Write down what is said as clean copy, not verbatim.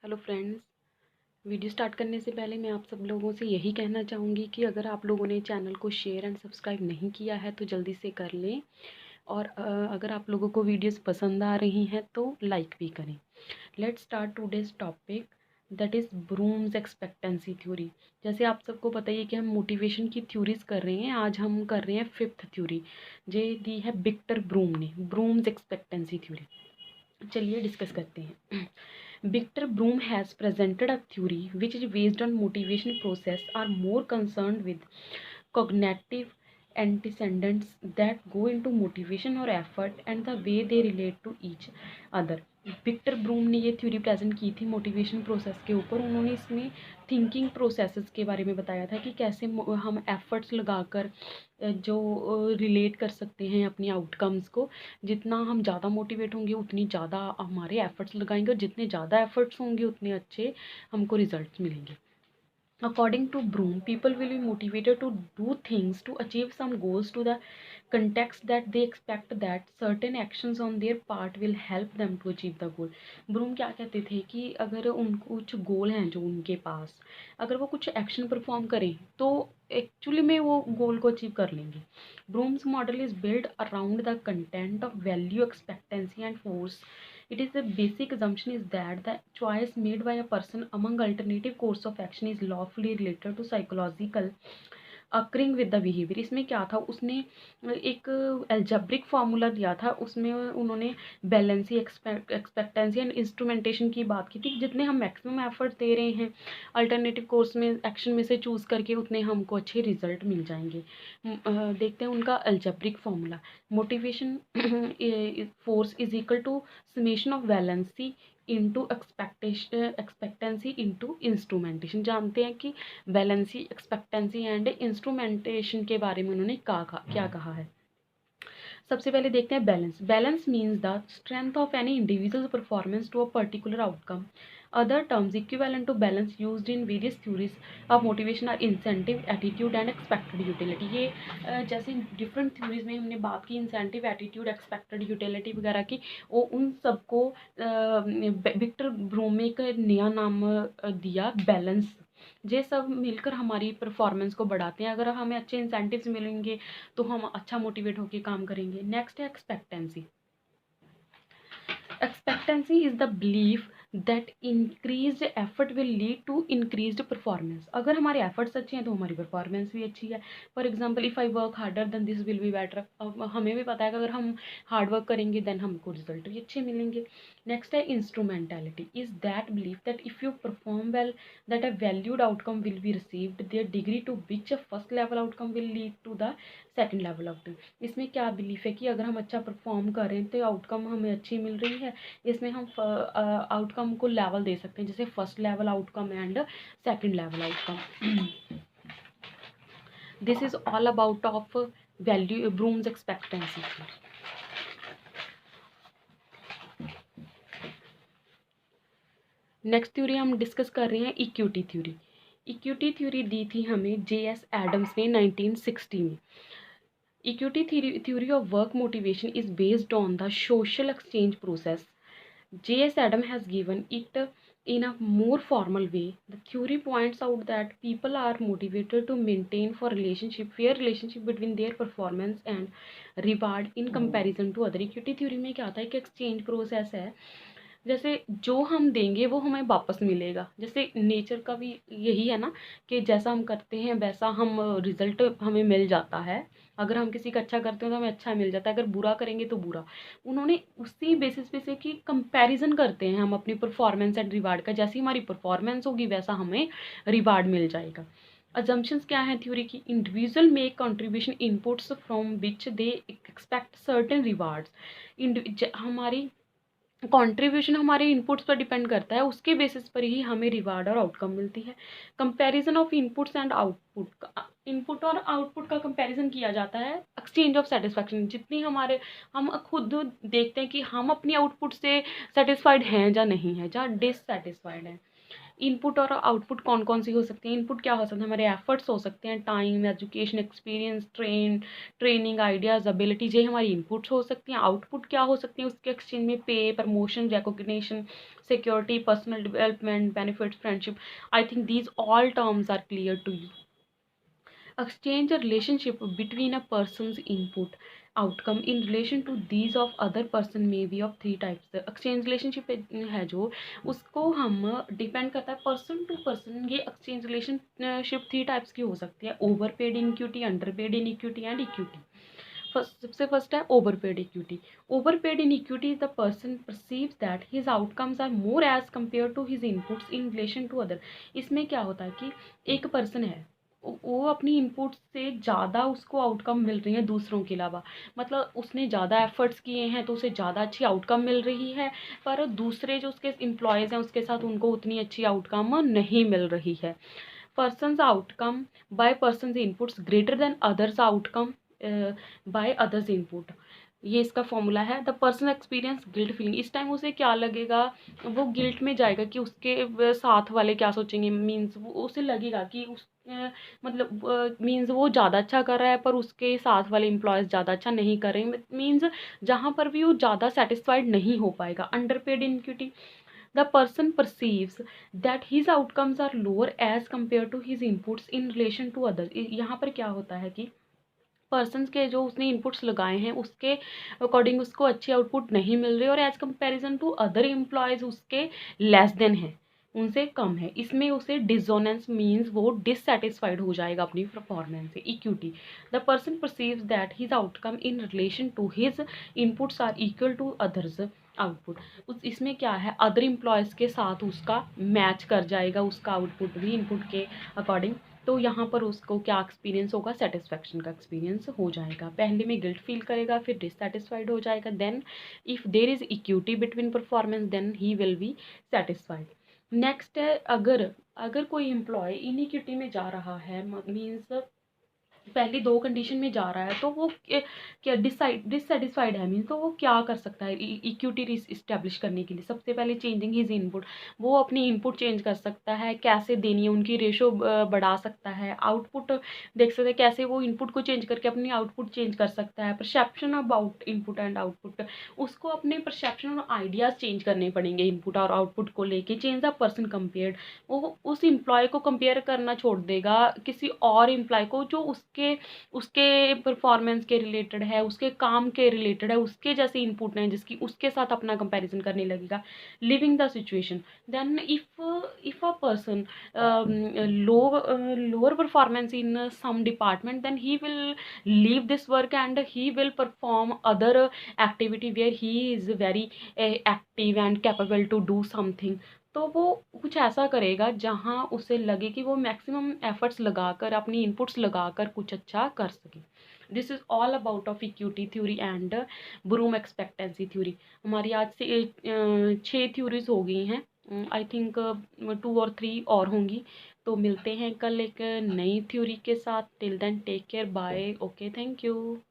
Hello friends. Video start करने से पहले मैं आप सब लोगों से यही कहना चाहूँगी कि अगर आप लोगों ने चैनल को शेयर एंड सब्सक्राइब नहीं किया है तो जल्दी से कर लें। और अगर आप लोगों को वीडियोस पसंद आ रही हैं तो लाइक भी करें। Let's start today's topic, that is brooms expectancy theory. जैसे आप सबको पता ही है कि हम मोटिवेशन की थ्योरीज कर रहे हैं। आज हम कर रहे हैं 5th थ्योरी, जो दी है विक्टर ब्रूम ने, ब्रूम्स एक्सपेक्टेंसी थ्योरी। चलिए डिस्कस करते हैं। Victor Broom has presented a theory which is based on motivation process are more concerned with cognitive antecedents that go into motivation or effort and the way they relate to each other। Victor Vroom ने ये theory present की थी motivation process के ऊपर। उन्होंने इसमें thinking processes के बारे में बताया था कि कैसे हम एफर्ट्स लगाकर जो रिलेट कर सकते हैं अपनी आउटकम्स को। जितना हम ज़्यादा मोटिवेट होंगे उतनी ज़्यादा हमारे एफर्ट्स लगाएंगे और जितने ज़्यादा एफर्ट्स होंगे उतने अच्छे हमको रिजल्ट्स मिलेंगे। According to Broom, people will be motivated to do things to achieve some goals to the context that they expect that certain actions on their part will help them to achieve the goal। Vroom क्या कहते थे कि अगर उनको कुछ गोल हैं जो उनके पास, अगर वो कुछ एक्शन परफॉर्म करें तो एक्चुअली में वो गोल को अचीव कर लेंगे। Brooms model is build around the content of value expectancy and force. It is the basic assumption is that the choice made by a person among alternative course of action is lawfully related to psychological occurring with the behaviour. इसमें क्या था, उसने एक algebraic formula दिया था, उसमें उन्होंने valency expectancy and instrumentation की बात की थी। जितने हम मैक्सिमम एफर्ट दे रहे हैं अल्टरनेटिव कोर्स में एक्शन में से चूज़ करके उतने हमको अच्छे रिजल्ट मिल जाएंगे। देखते हैं उनका algebraic formula. Motivation force is equal to summation of valency into expectancy into instrumentation. जानते हैं कि बैलेंसी एक्सपेक्टेंसी एंड इंस्ट्रूमेंटेशन के बारे में उन्होंने क्या कहा है। सबसे पहले देखते हैं balance. Balance means the strength of any individual performance to a particular outcome. Other terms equivalent to balance used in various theories of motivation are incentive, attitude and expected utility. ये जैसे डिफरेंट थ्योरीज में हमने बात की incentive, attitude, expected utility वगैरह की, वो उन सबको विक्टर ब्रूम ने एक नया नाम दिया, बैलेंस। ये सब मिलकर हमारी परफॉर्मेंस को बढ़ाते हैं। अगर हमें अच्छे इंसेंटिव्स मिलेंगे तो हम अच्छा मोटिवेट होकर काम करेंगे। नेक्स्ट है expectancy. Expectancy is the belief that increased effort will lead to increased performance. अगर हमारे एफर्ट्स अच्छे हैं तो हमारी परफॉर्मेंस भी अच्छी है। For example, if I work harder then this will be better. अब हमें भी पता है कि अगर हम हार्ड वर्क करेंगे देन हमको रिजल्ट भी अच्छे मिलेंगे। नेक्स्ट है instrumentality, is that belief that if you perform well that a valued outcome will be received their degree to which a first level outcome will lead to the second level outcome. इसमें क्या belief है कि अगर हम अच्छा perform कर रहे हैं तो आउटकम हमें अच्छी मिल रही है। इसमें हम आउटकम को लेवल दे सकते हैं, जैसे first level outcome and second level outcome. This is all about of value brooms expectancy. Next theory हम डिस्कस कर रहे हैं इक्विटी थ्योरी। इक्विटी थ्योरी दी थी हमें J.S. एडम्स ने 1960 में। Equity theory of work motivation is based on the social exchange process. J.S. Adam has given it in a more formal way. The theory points out that people are motivated to maintain fair relationship between their performance and reward in comparison to other। Equity theory में क्या होता है कि exchange process है, जैसे जो हम देंगे वो हमें वापस मिलेगा। जैसे नेचर का भी यही है ना कि जैसा हम करते हैं वैसा हम रिजल्ट हमें मिल जाता है। अगर हम किसी का अच्छा करते हैं तो हमें अच्छा मिल जाता है, अगर बुरा करेंगे तो बुरा। उन्होंने उसी बेसिस पे से कि कंपैरिजन करते हैं हम अपनी परफॉर्मेंस एंड रिवार्ड का। जैसी हमारी परफॉर्मेंस होगी वैसा हमें रिवार्ड मिल जाएगा। अजम्पशंस क्या है थ्योरी की? Individual make contribution inputs from which they expect certain rewards. हमारी कंट्रीब्यूशन हमारे इनपुट्स पर डिपेंड करता है, उसके बेसिस पर ही हमें रिवार्ड और आउटकम मिलती है। Comparison of inputs and output, input और आउटपुट का कंपैरिजन किया जाता है। एक्सचेंज ऑफ सेटिस्फैक्शन, जितनी हम खुद देखते हैं कि हम अपनी आउटपुट से सेटिस्फाइड हैं या नहीं है, या डिससेटिस्फाइड हैं। इनपुट और आउटपुट कौन कौन सी हो सकती हैं? इनपुट क्या हो सकता है? हमारे एफर्ट्स हो सकते हैं, time, education, experience, training, ideas, abilities, ये हमारी इनपुट्स हो सकती हैं। आउटपुट क्या हो सकती हैं उसके एक्सचेंज में? Pay, promotion, recognition, security, personal development, benefits, friendship. I think these all terms are clear to you. Exchange a relationship between a person's input outcome in relation to these of other person may be of three types. Exchange relationship है जो, उसको हम depend करता है person to person. ये exchange relationship three types की हो सकती है: overpaid equity, underpaid inequity and equity. सबसे फर्स्ट है overpaid equity. Overpaid inequity the person perceives that his outcomes are more as compared to his inputs in relation to other. इसमें क्या होता है कि एक person है, वो अपनी इनपुट से ज़्यादा उसको आउटकम मिल रही है दूसरों के अलावा। मतलब उसने ज़्यादा एफर्ट्स किए हैं तो उसे ज़्यादा अच्छी आउटकम मिल रही है, पर दूसरे जो उसके एम्प्लॉयज़ हैं उसके साथ उनको उतनी अच्छी आउटकम नहीं मिल रही है। Person's outcome by person's inputs greater than others outcome by others input. ये इसका फॉर्मूला है। The person experience guilt feeling. इस टाइम उसे क्या लगेगा? वो गिल्ट में जाएगा कि उसके साथ वाले क्या सोचेंगे। मीन्स उसे लगेगा कि उस मतलब मीन्स वो ज़्यादा अच्छा कर रहा है पर उसके साथ वाले एम्प्लॉयज़ ज़्यादा अच्छा नहीं कर रहे हैं। मीन्स जहाँ पर भी वो ज़्यादा सेटिस्फाइड नहीं हो पाएगा। Under paid equity the person perceives that his outcomes are lower as compared to his inputs in relation to others। यहाँ पर क्या होता है कि पर्सनस के जो उसने इनपुट्स लगाए हैं उसके अकॉर्डिंग उसको अच्छी आउटपुट नहीं मिल रही और as comparison to other employees उसके लेस देन है, उनसे कम है। इसमें उसे डिसोनेंस मीन्स वो डिससेटिस्फाइड हो जाएगा अपनी परफॉर्मेंस से। Equity the person perceives that his outcome in relation to his inputs are equal to others output. उस इसमें क्या है, अदर एम्प्लॉयज़ के साथ उसका मैच कर जाएगा उसका आउटपुट भी इनपुट के अकॉर्डिंग। तो यहाँ पर उसको क्या एक्सपीरियंस होगा? सेटिस्फैक्शन का एक्सपीरियंस हो जाएगा। पहले में गिल्ट फील करेगा, फिर डिससेटिस्फाइड हो जाएगा। Then if there is equity between performance then he will be satisfied. Next है, अगर अगर कोई एम्प्लॉय इनइक्विटी में जा रहा है, मीन्स पहली दो कंडीशन में जा रहा है, तो वो क्या डिससेटिस्फाइड है मीन, तो वो क्या कर सकता है इक्विटी इस्टेब्लिश करने के लिए? सबसे पहले चेंजिंग हिज इनपुट, वो अपनी इनपुट चेंज कर सकता है। कैसे देनी है उनकी रेशो बढ़ा सकता है। आउटपुट देख सकते हैं कैसे वो इनपुट को चेंज करके अपनी आउटपुट चेंज कर सकता है। Perception about input and output, उसको अपने परसेप्शन और आइडियाज़ चेंज करने पड़ेंगे इनपुट और आउटपुट को लेके। चेंज द पर्सन कंपेयर्ड, वो उस एम्प्लॉय को कंपेयर करना छोड़ देगा किसी और एम्प्लॉय को जो उसके उसके परफॉर्मेंस के रिलेटेड है, उसके काम के रिलेटेड है, उसके जैसे इनपुट हैं जिसकी उसके साथ अपना कंपैरिजन करने लगेगा। Living the situation, then if a person lower performance in some department, then he will leave this work and he will perform other activity where he is very active and capable to do something। तो वो कुछ ऐसा करेगा जहाँ उसे लगे कि वो मैक्सिमम एफर्ट्स लगाकर अपनी इनपुट्स लगाकर कुछ अच्छा कर सके। This is all about of equity theory and Vroom expectancy theory. हमारी आज से 6 थ्योरीज हो गई हैं। आई थिंक 2 और 3 और होंगी। तो मिलते हैं कल एक नई थ्योरी के साथ। Till then take care, bye, okay, thank you.